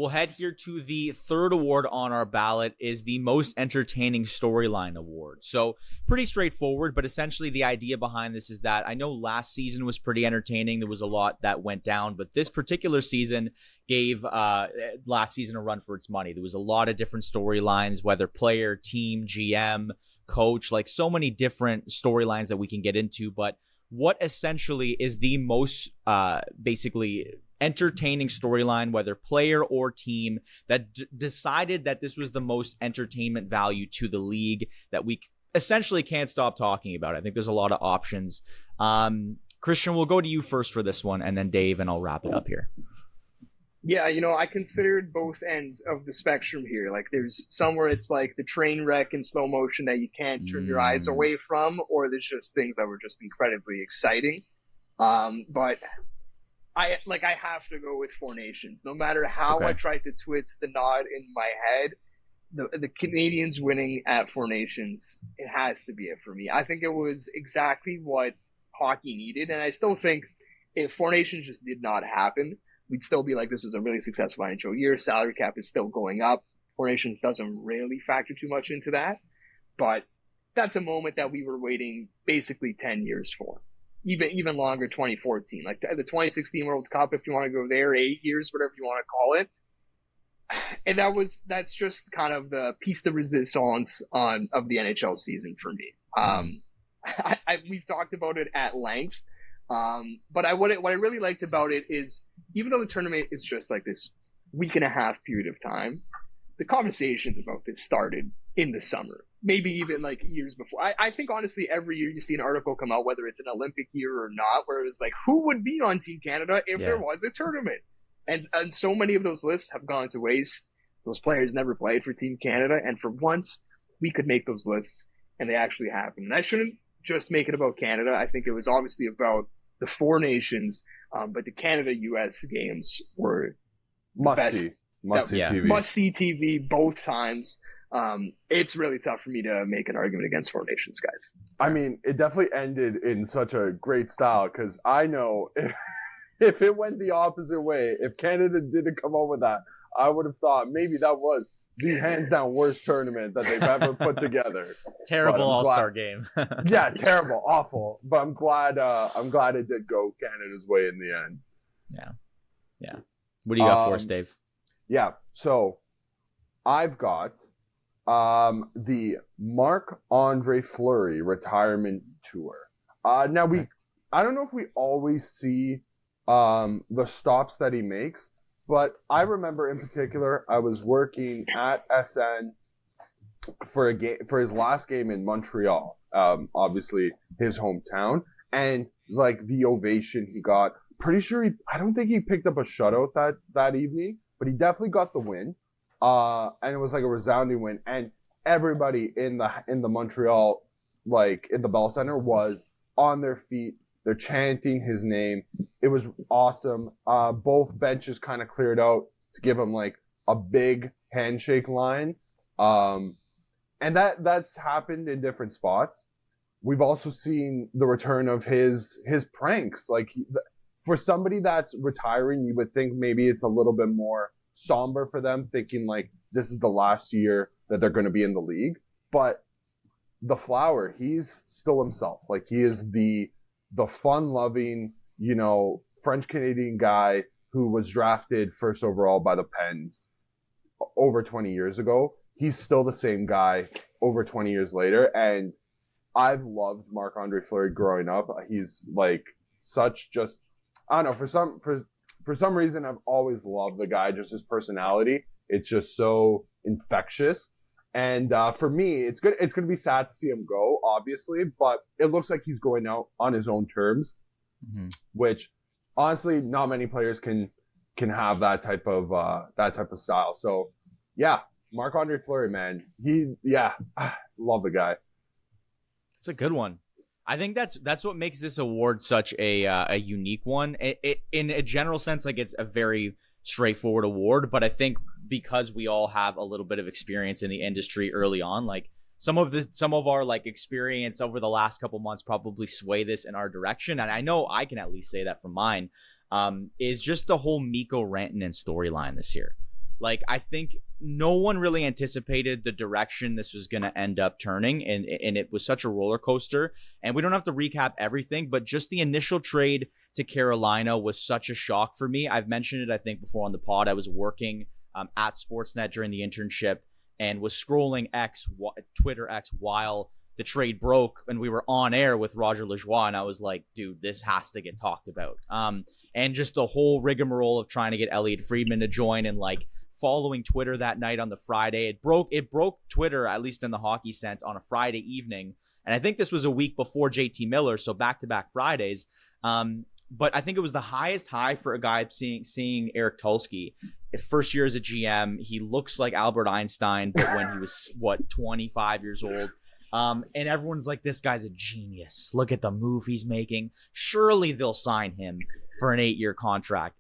we'll head here to the third award on our ballot is the most entertaining storyline award. So pretty straightforward, but essentially the idea behind this is that I know last season was pretty entertaining. There was a lot that went down, but this particular season gave last season a run for its money. There was a lot of different storylines, whether player, team, GM, coach, like so many different storylines that we can get into. But what essentially is the most basically entertaining storyline, whether player or team, that decided that this was the most entertainment value to the league that we essentially can't stop talking about? I think there's a lot of options. Christian, we'll go to you first for this one, and then Dave, and I'll wrap it up here. Yeah, I considered both ends of the spectrum here. Like, there's somewhere it's like the train wreck in slow motion that you can't turn your eyes away from, or there's just things that were just incredibly exciting. But I have to go with Four Nations. No matter how I tried to twist the knot in my head, the Canadians winning at Four Nations, it has to be it for me. I think it was exactly what hockey needed, and I still think if Four Nations just did not happen, we'd still be like, this was a really successful NHL year. Salary cap is still going up. Four Nations doesn't really factor too much into that, but that's a moment that we were waiting basically 10 years for. Even longer, 2014, like the 2016 World Cup, if you want to go there, 8 years, whatever you want to call it. And that's just kind of the piece de resistance of the NHL season for me. We've talked about it at length, but what I really liked about it is, even though the tournament is just like this week and a half period of time, the conversations about this started in the summer, maybe even like years before. I think honestly, every year you see an article come out, whether it's an Olympic year or not, where it was like, who would be on Team Canada if there was a tournament? And so many of those lists have gone to waste. Those players never played for Team Canada, and for once, we could make those lists, and they actually happened. And I shouldn't just make it about Canada. I think it was obviously about the Four Nations, but the Canada-US games were must-see TV. Must-see TV both times. It's really tough for me to make an argument against Four Nations, guys. I mean, it definitely ended in such a great style, because I know if it went the opposite way, if Canada didn't come up with that, I would have thought maybe that was the hands-down worst tournament that they've ever put together. Terrible All-Star game. Yeah, terrible, awful. But I'm glad it did go Canada's way in the end. Yeah. What do you got for us, Dave? Yeah, so I've got the Marc-Andre Fleury retirement tour. I don't know if we always see the stops that he makes, but I remember in particular, I was working at SN for his last game in Montreal, obviously his hometown, and like the ovation he got. Pretty sure I don't think he picked up a shutout that evening, but he definitely got the win. And it was like a resounding win, and everybody in the Montreal, like in the Bell Center, was on their feet. They're chanting his name. It was awesome. Both benches kind of cleared out to give him like a big handshake line. And that's happened in different spots. We've also seen the return of his pranks. Like for somebody that's retiring, you would think maybe it's a little bit more somber for them, thinking like this is the last year that they're going to be in the league. But the Flower, he's still himself. Like he is the fun-loving, French-Canadian guy who was drafted first overall by the Pens over 20 years ago. He's still the same guy over 20 years later, and I've loved Marc-Andre Fleury growing up. He's like such just, I don't know, for some reason I've always loved the guy, just his personality. It's just so infectious. And for me, it's going to be sad to see him go, obviously, but it looks like he's going out on his own terms, which honestly, not many players can have that type of style. So, yeah, Marc-Andre Fleury, man, love the guy. It's a good one. I think that's what makes this award such a unique one. It in a general sense, like it's a very straightforward award, but I think because we all have a little bit of experience in the industry early on, like some of our like experience over the last couple months probably sway this in our direction. And I know I can at least say that from mine, is just the whole Mikko Rantanen storyline this year. Like, I think no one really anticipated the direction this was going to end up turning, and it was such a roller coaster. And we don't have to recap everything, but just the initial trade to Carolina was such a shock for me. I've mentioned it, I think, before on the pod. I was working at Sportsnet during the internship and was scrolling Twitter X while the trade broke, and we were on air with Roger Lajoie, and I was like, dude, this has to get talked about. And just the whole rigmarole of trying to get Elliot Friedman to join, and like following Twitter that night on the Friday. It broke Twitter, at least in the hockey sense, on a Friday evening. And I think this was a week before JT Miller, so back-to-back Fridays. But I think it was the highest high for a guy seeing Eric Tulsky. First year as a GM, he looks like Albert Einstein, but when he was, 25 years old. And everyone's like, this guy's a genius. Look at the move he's making. Surely they'll sign him for an 8-year contract.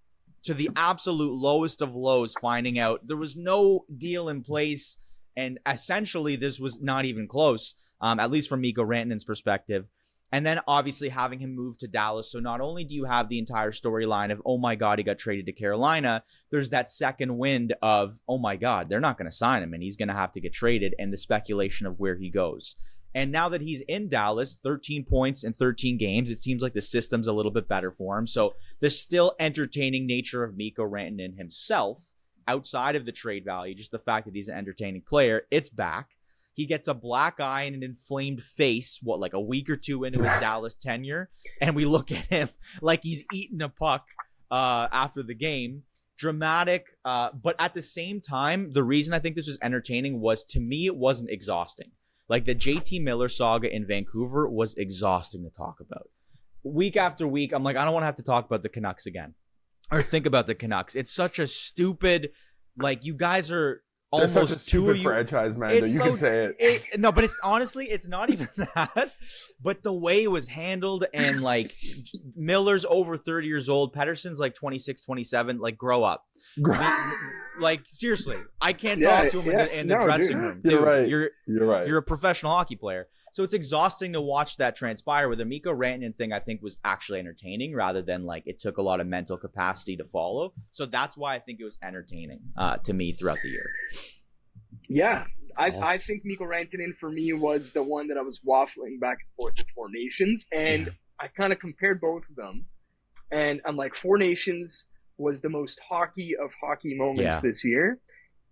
To the absolute lowest of lows, finding out there was no deal in place, and essentially this was not even close, at least from Mikko Rantanen's perspective. And then obviously having him move to Dallas. So not only do you have the entire storyline of, oh my God, he got traded to Carolina, there's that second wind of, oh my God, they're not going to sign him and he's going to have to get traded, and the speculation of where he goes. And now that he's in Dallas, 13 points in 13 games, it seems like the system's a little bit better for him. So the still entertaining nature of Mikko Rantanen himself, outside of the trade value, just the fact that he's an entertaining player, it's back. He gets a black eye and an inflamed face, like a week or two into his Dallas tenure, and we look at him like he's eating a puck after the game. Dramatic, but at the same time, the reason I think this was entertaining was, to me, it wasn't exhausting. Like, the JT Miller saga in Vancouver was exhausting to talk about. Week after week, I'm like, I don't want to have to talk about the Canucks again or think about the Canucks. It's such a stupid, like, you guys are almost such a stupid you, franchise, man. You can say it. No, but it's honestly, it's not even that. But the way it was handled, and like, Miller's over 30 years old. Pettersson's like 26, 27. Like, grow up. Like, seriously, I can't talk to him in the dressing room. Dude, You're right. You're right. You're a professional hockey player. So it's exhausting to watch that transpire. With the Mikko Rantanen thing, I think was actually entertaining rather than like it took a lot of mental capacity to follow. So that's why I think it was entertaining to me throughout the year. Yeah, I think Mikko Rantanen for me was the one that I was waffling back and forth with Four Nations, and I kind of compared both of them, and I'm like, Four Nations was the most hockey of hockey moments this year,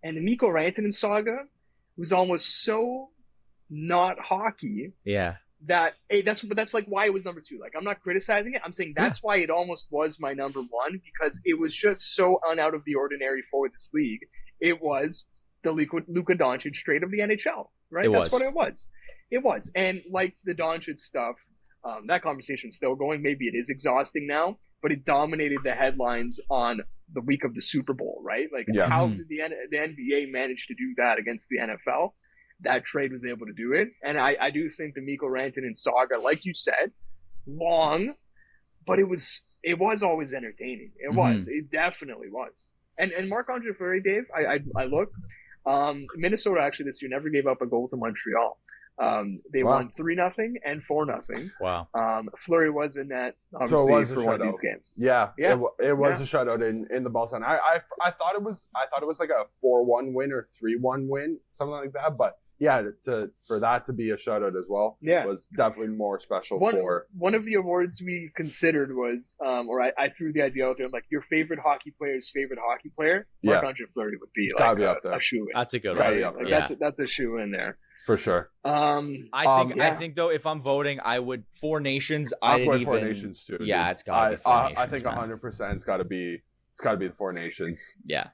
and the Mikko Rantanen saga was almost so not hockey. Yeah. That's like why it was number 2. Like, I'm not criticizing it. I'm saying that's why it almost was my number 1, because it was just so out of the ordinary for this league. It was the Luka Doncic trade of the NHL, right? That's what it was. It was. And like the Doncic stuff, that conversation's still going. Maybe it is exhausting now, but it dominated the headlines on the week of the Super Bowl, right? Like, how did the NBA manage to do that against the NFL? That trade was able to do it. And I do think the Mikko Rantanen saga, like you said, long, but it was always entertaining. It definitely was. And Marc-Andre Fleury, Dave, I looked. Minnesota actually this year never gave up a goal to Montreal. They won 3-0 and 4-0. Wow. Fleury was in that, obviously, for one of these games. Yeah. It was a shutout in the Bell Center. I thought it was like a 4-1 win or 3-1 win, something like that. But yeah, for that to be a shutout as well, was definitely more special. One of the awards we considered was, or I threw the idea out there, like, your favorite hockey player's favorite hockey player. Marc-Andre Fleury would be like a shoe in. That's a good one. one. That's a shoe in there for sure. I think though, if I'm voting, I would Four Nations. I'd play Four Nations too. Yeah, it's got to be Four Nations. I think 100%. It's got to be the Four Nations. Yeah.